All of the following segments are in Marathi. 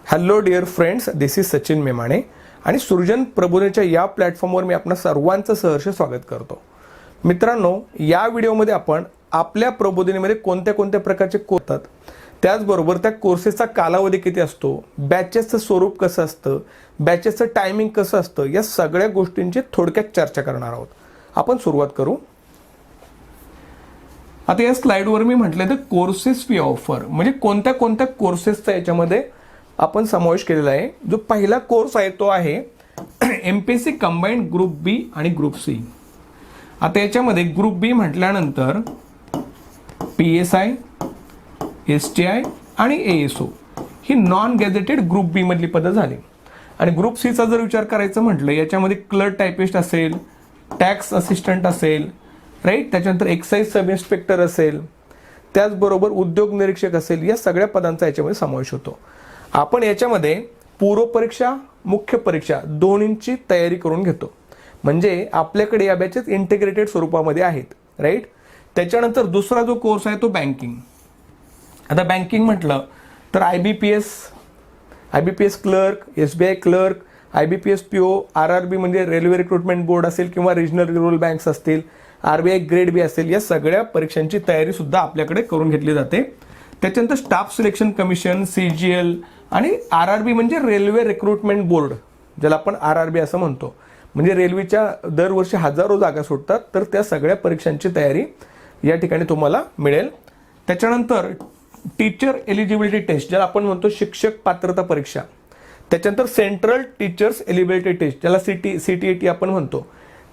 Hello dear friends, this is Sachin Memane आणि सृजन प्रबोधनाच्या या प्लॅटफॉर्मवर मी आपणा सर्वांचं सहर्ष स्वागत करतो. मित्रांनो, या व्हिडिओमध्ये आपण आपल्या प्रबोधनेमध्ये कोणत्या कोणत्या प्रकारचे कोर्स असतात, त्याचबरोबर त्या कोर्सेसचा कालावधी किती असतो, बॅचेसचं स्वरूप कसं असतं, बॅचेसचं टायमिंग कसं असतं, या सगळ्या गोष्टींची थोडक्यात चर्चा करणार आहोत. आपण सुरुवात करू. आता या स्लाइडवर मी म्हटलं तर कोर्सेस वी ऑफर म्हणजे कोणत्या कोणत्या कोर्सेसचा याच्यामध्ये आपण समावेश केलेला आहे. जो पहिला कोर्स आहे तो आहे MPSC कंबाइंड ग्रुप बी आणि ग्रुप सी. आता याच्यामध्ये ग्रुप बी म्हटल्यानंतर PSI, STI आणि ASO ही नॉन गॅझेटेड ग्रुप बी मधली पदं झाली. आणि ग्रुप सीचा जर विचार करायचं म्हटलं, याच्यामध्ये क्लर्क टायपिस्ट असेल, टॅक्स असिस्टंट असेल, राईट, त्याच्यानंतर एक्साइज सब इन्स्पेक्टर असेल, त्याचबरोबर उद्योग निरीक्षक असेल, या सगळ्या पदांचा याच्यामध्ये समावेश होतो. आपण याच्यामध्ये पूर्व परीक्षा, मुख्य परीक्षा दोन्हींची तयारी करून घेतो. म्हणजे आपल्याकडे या बॅचेस इंटिग्रेटेड स्वरूपामध्ये आहेत, राईट. त्याच्यानंतर दुसरा जो कोर्स आहे तो बँकिंग. आता बँकिंग म्हटलं तर IBPS clerk, SBI clerk, IBPS PO, RRB म्हणजे रेल्वे रिक्रुटमेंट बोर्ड असेल किंवा रिजनल रुरल बँक्स असतील, RBI ग्रेड बी असेल, या सगळ्या परीक्षांची तयारी सुद्धा आपल्याकडे करून घेतली जाते. त्याच्यानंतर स्टाफ सिलेक्शन कमिशन, CGL आणि RRB म्हणजे रेल्वे रिक्रुटमेंट बोर्ड, ज्याला आपण RRB असं म्हणतो. म्हणजे रेल्वेच्या दरवर्षी हजारो जागा सुटतात, तर त्या सगळ्या परीक्षांची तयारी या ठिकाणी तुम्हाला मिळेल. त्याच्यानंतर टीचर एलिजिबिलिटी टेस्ट, ज्याला आपण म्हणतो शिक्षक पात्रता परीक्षा. त्याच्यानंतर सेंट्रल टीचर्स एलिजिबिलिटी टेस्ट, ज्याला CTET आपण म्हणतो.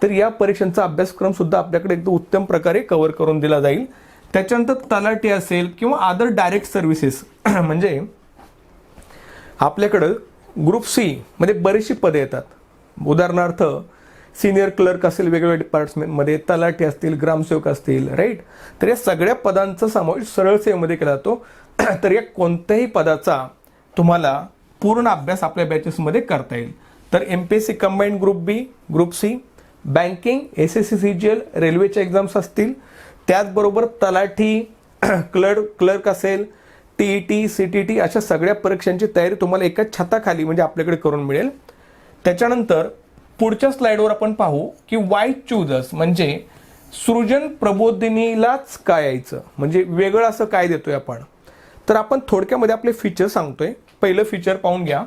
तर या परीक्षांचा अभ्यासक्रम सुद्धा आपल्याकडे एकदम उत्तम प्रकारे कव्हर करून दिला जाईल. त्याच्यानंतर तलाठी असेल किंवा अदर डायरेक्ट सर्व्हिसेस म्हणजे आपल्याकडं ग्रुप सी मध्ये बरीचशी पदे येतात. उदाहरणार्थ सिनियर क्लर्क असेल वेगवेगळ्या डिपार्टमेंटमध्ये, तलाठी असतील, ग्रामसेवक असतील, राईट. तर या सगळ्या पदांचा समावेश सरळ सेवेमध्ये केला जातो. तर या कोणत्याही पदाचा तुम्हाला पूर्ण अभ्यास आपल्या बॅचेसमध्ये करता येईल. तर MPSC combined group B, group C, banking, SSC CGL, रेल्वेच्या एक्झाम्स असतील, त्याचबरोबर तलाठी, क्लर्क असेल, TET, CTET, अशा सगळ्या परीक्षांची तयारी तुम्हाला एकाच छताखाली म्हणजे आपल्याकडे करून मिळेल. त्याच्यानंतर पुढच्या स्लाइडवर आपण पाहू की वाय चूज अस म्हणजे सृजन प्रबोधिनीलाच काय यायचं, म्हणजे वेगळं असं काय देतोय आपण. तर आपण थोडक्यामध्ये आपले फीचर सांगतोय. पहिलं फीचर पाहून घ्या,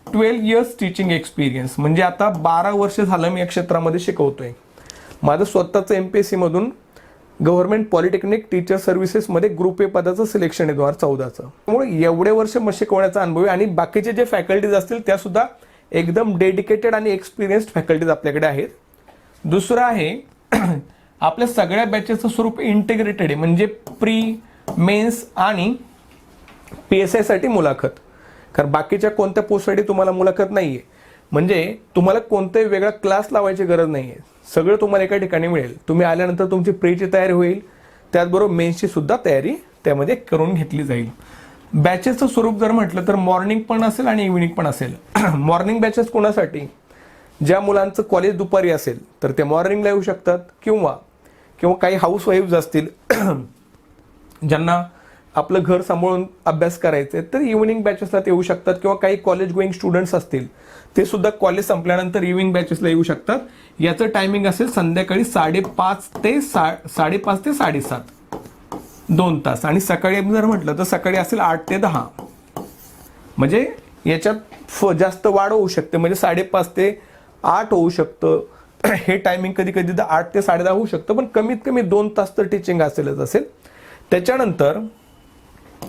12 years टीचिंग एक्सपिरियन्स. म्हणजे आता 12 वर्ष झालं मी या क्षेत्रामध्ये शिकवतोय. माझं स्वतःचं MPSC मधून गव्हर्नमेंट पॉलिटेक्निक टीचर सर्व्हिसेसमध्ये ग्रुप ए पदाचं सिलेक्शन आहे 2014चं. त्यामुळे एवढे वर्ष मग शिकवण्याचा अनुभव आहे. आणि बाकीचे जे फॅकल्टीज असतील त्या सुद्धा एकदम डेडिकेटेड आणि एक्सपिरियन्स्ड फॅकल्टीज आपल्याकडे आहेत. दुसरं आहे आपल्या सगळ्या बॅचेसचं स्वरूप इंटिग्रेटेड आहे. म्हणजे प्री, मेन्स आणि PSI साठी मुलाखत. कारण बाकीच्या कोणत्या पोस्टसाठी तुम्हाला मुलाखत नाही आहे. म्हणजे तुम्हाला कोणताही वेगळा क्लास लावायची गरज नाही आहे. सगळं तुम्हाला एका ठिकाणी मिळेल. तुम्ही आल्यानंतर तुमची प्रीची तयारी होईल, त्याचबरोबर मेन्सची सुद्धा तयारी त्यामध्ये करून घेतली जाईल. बॅचेसचं स्वरूप जर म्हटलं तर मॉर्निंग पण असेल आणि इव्हिनिंग पण असेल. मॉर्निंग बॅचेस कोणासाठी? ज्या मुलांचं कॉलेज दुपारी असेल तर ते मॉर्निंगला येऊ शकतात, किंवा काही हाऊसवाईफ्स असतील ज्यांना आपलं घर सांभाळून अभ्यास करायचे तर इव्हिनिंग बॅचेसला ते येऊ शकतात, किंवा काही कॉलेज गोईंग स्टुडंट्स असतील ते सुद्धा कॉलेज संपल्यानंतर इव्हिनिंग बॅचेसला येऊ शकतात. याचं टायमिंग असेल संध्याकाळी 5:30 ते 7:30, 2 तास. आणि सकाळी जर म्हटलं तर सकाळी असेल 8 ते 10. म्हणजे याच्यात जास्त वाढ होऊ शकते, म्हणजे 5:30 ते 8 होऊ शकतं. हे टायमिंग कधी कधी 8 ते 10:30 होऊ शकतं, पण कमीत कमी 2 तास तर टीचिंग असेलच असेल. त्याच्यानंतर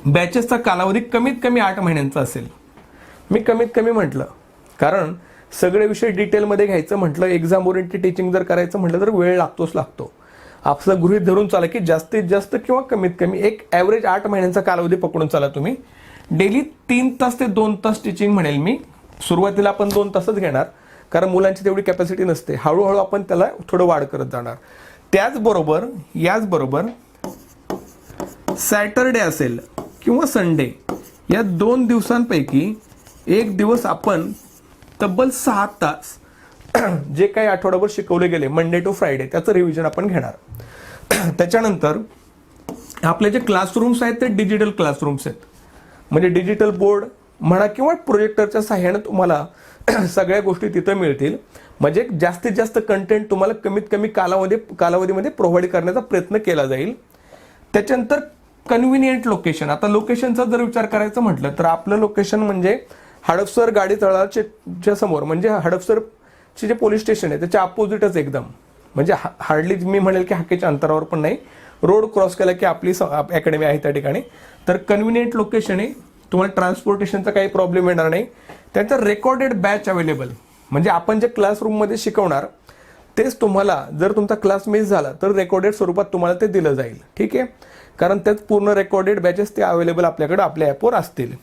बॅचेसचा कालावधी कमीत कमी 8 महिन्यांचा असेल. मी कमीत कमी म्हटलं कारण सगळे विषय डिटेलमध्ये घ्यायचं म्हटलं, एक्झाम ओरिएंटेड टीचिंग जर करायचं म्हटलं तर वेळ लागतो. आपलं गृहीत धरून चाला की जास्तीत जास्त किंवा कमीत कमी एक ॲव्हरेज 8 महिन्यांचा कालावधी पकडून चाला तुम्ही. डेली 3 तास ते 2 तास टीचिंग म्हणेल मी. सुरुवातीला आपण 2 तासच घेणार, कारण मुलांची तेवढी कॅपॅसिटी नसते. हळूहळू आपण त्याला थोडं वाढ करत जाणार. याचबरोबर सॅटरडे असेल किंवा संडे, या 2 दिवसांपैकी एक दिवस आपण तब्बल 6 तास जे काही आठवड्याभर शिकवले गेले मंडे टू फ्रायडे त्याचं रिव्हिजन आपण घेणार. त्याच्यानंतर आपले जे क्लासरूम्स आहेत ते डिजिटल क्लासरूम्स आहेत. म्हणजे डिजिटल बोर्ड, म्हणा किंवा प्रोजेक्टरच्या सहाय्याने तुम्हाला सगळ्या गोष्टी तिथं मिळतील. म्हणजे जास्तीत जास्त कंटेंट तुम्हाला कमीत कमी कालावधीमध्ये प्रोव्हाइड करण्याचा प्रयत्न केला जाईल. त्याच्यानंतर कन्व्हिनियंट लोकेशन. आता लोकेशनचा जर विचार करायचं म्हटलं तर आपलं लोकेशन म्हणजे हडपसर गाडी तळाच्या समोर, म्हणजे हडपसरचे जे पोलीस स्टेशन आहे त्याच्या अपोजिटच एकदम, म्हणजे हार्डली मी म्हणेल की हाकेच्या अंतरावर पण नाही, रोड क्रॉस केला की आपली अकॅडमी आहे त्या ठिकाणी. तर कन्व्हिनियंट लोकेशन आहे, तुम्हाला ट्रान्सपोर्टेशनचा काही प्रॉब्लेम येणार नाही. त्यानंतर रेकॉर्डेड बॅच अवेलेबल, म्हणजे आपण जे क्लासरूममध्ये शिकवणार तेच तुम्हाला, जर तुमचा क्लास मिस झाला तर रेकॉर्डेड स्वरूपात तुम्हाला ते दिलं जाईल. ठीक आहे, कारण त्यात पूर्ण रेकॉर्डेड बॅचेस ते अवेलेबल आपल्याकडे आपल्या ॲपवर असतील.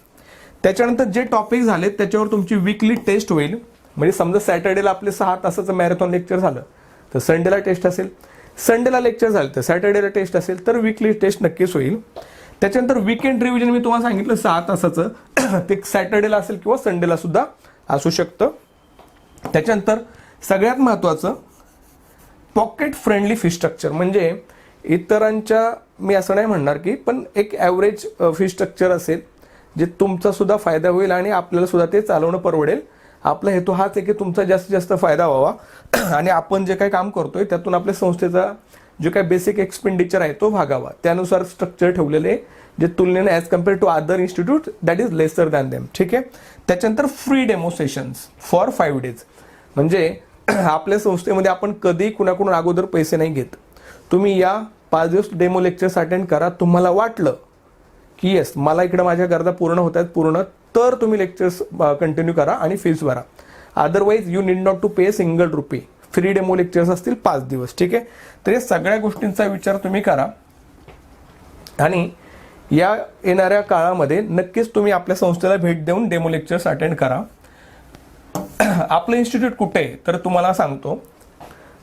त्याच्यानंतर जे टॉपिक झाले त्याच्यावर तुमची वीकली टेस्ट होईल. म्हणजे समजा सॅटर्डेला आपले 6 तासाचं मॅरेथॉन लेक्चर झालं तर संडेला टेस्ट असेल, संडेला लेक्चर झालं तर सॅटर्डेला टेस्ट असेल, तर वीकली टेस्ट नक्कीच होईल. त्याच्यानंतर वीकेंड रिव्हिजन मी तुम्हाला सांगितलं 6 तासाचं, ते सॅटर्डेला असेल किंवा संडेला सुद्धा असू शकतं. त्याच्यानंतर सगळ्यात महत्त्वाचं पॉकेट फ्रेंडली फी स्ट्रक्चर, म्हणजे इतरांच्या, मी असं नाही म्हणणार की, पण एक ॲव्हरेज फी स्ट्रक्चर असेल जे तुमचा सुद्धा फायदा होईल आणि आपल्याला सुद्धा ते चालवणं परवडेल. आपला हेतू हाच आहे की तुमचा जास्तीत जास्त फायदा व्हावा आणि आपण जे काही काम करतोय त्यातून आपल्या संस्थेचा जो काही बेसिक एक्सपेंडिचर आहे तो भागावा. त्यानुसार स्ट्रक्चर ठेवलेले जे तुलनेने as compared to other institute that is lesser than them. ठीक आहे. त्याच्यानंतर free demo sessions for 5 days, म्हणजे आपल्या संस्थेमध्ये आपण कधी कुणाकडून अगोदर पैसे नाही घेत. तुम्ही या 5 दिवस डेमो लेक्चर्स अटेंड करा. तुम्हाला वाटलं की येस मला इकडं माझ्या गरजा पूर्ण होत आहेत पूर्ण, तर तुम्ही लेक्चर्स कंटिन्यू करा आणि फीस भरा. Otherwise you need not to pay single rupee. Free demo lectures असतील 5 दिवस. ठीक आहे. तर या सगळ्या गोष्टींचा विचार तुम्ही करा आणि या येणाऱ्या काळामध्ये नक्कीच तुम्ही आपल्या संस्थेला भेट देऊन डेमो लेक्चर्स अटेंड करा. आपलं इन्स्टिट्यूट कुठे आहे तर तुम्हाला सांगतो,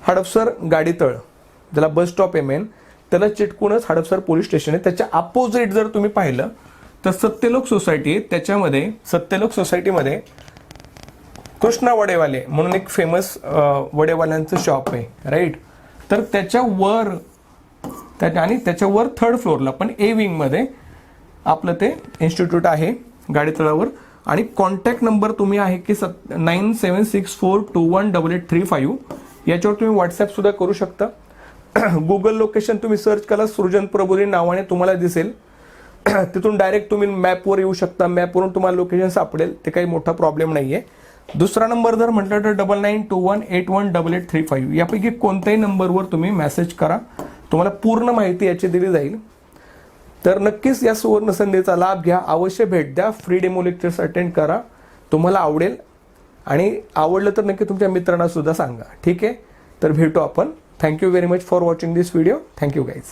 हडपसर गाडीतळ, ज्याला बस स्टॉप आहे मेन, त्याला चिटकूनच हडपसर पोलीस स्टेशन आहे. त्याच्या अपोजिट जर तुम्ही पाहिलं तर सत्यलोक सोसायटी आहे. त्याच्यामध्ये सत्यलोक सोसायटीमध्ये कृष्णा वडेवाले म्हणून एक फेमस वडेवाल्यांचं शॉप आहे, राईट. तर त्याच्यावर आणि त्याच्यावर 3rd फ्लोअरला पण ए विंगमध्ये आपलं ते इन्स्टिट्यूट आहे गाडीतळावर. आणि कॉन्टॅक्ट नंबर तुम्ही आहे की 9764218835, याच्यावर तुम्ही व्हॉट्सॲपसुद्धा करू शकता. गुगल लोकेशन तुम्ही सर्च करा, सृजन प्रबोधिनी नावाने तुम्हाला दिसेल. तिथून डायरेक्ट तुम्ही मॅपवर येऊ शकता. मॅपवरून तुम्हाला लोकेशन सापडेल, ते काही मोठा प्रॉब्लेम नाही आहे. दुसरा नंबर जर म्हटलं तर 9921818835, यापैकी कोणत्याही नंबरवर तुम्ही मेसेज करा, तुम्हाला पूर्ण माहिती याची दिली जाईल. तर नक्कीच या सुवर्ण संधीचा लाभ घ्या, अवश्य भेट द्या, फ्री डेमो लेक्चर्स अटेंड करा, तुम्हाला आवडेल. आणि आवडलं तर नक्की तुमच्या मित्रांना सुद्धा सांगा. ठीक आहे. तर भेटू आपण. Thank you very much for watching this video. Thank you guys.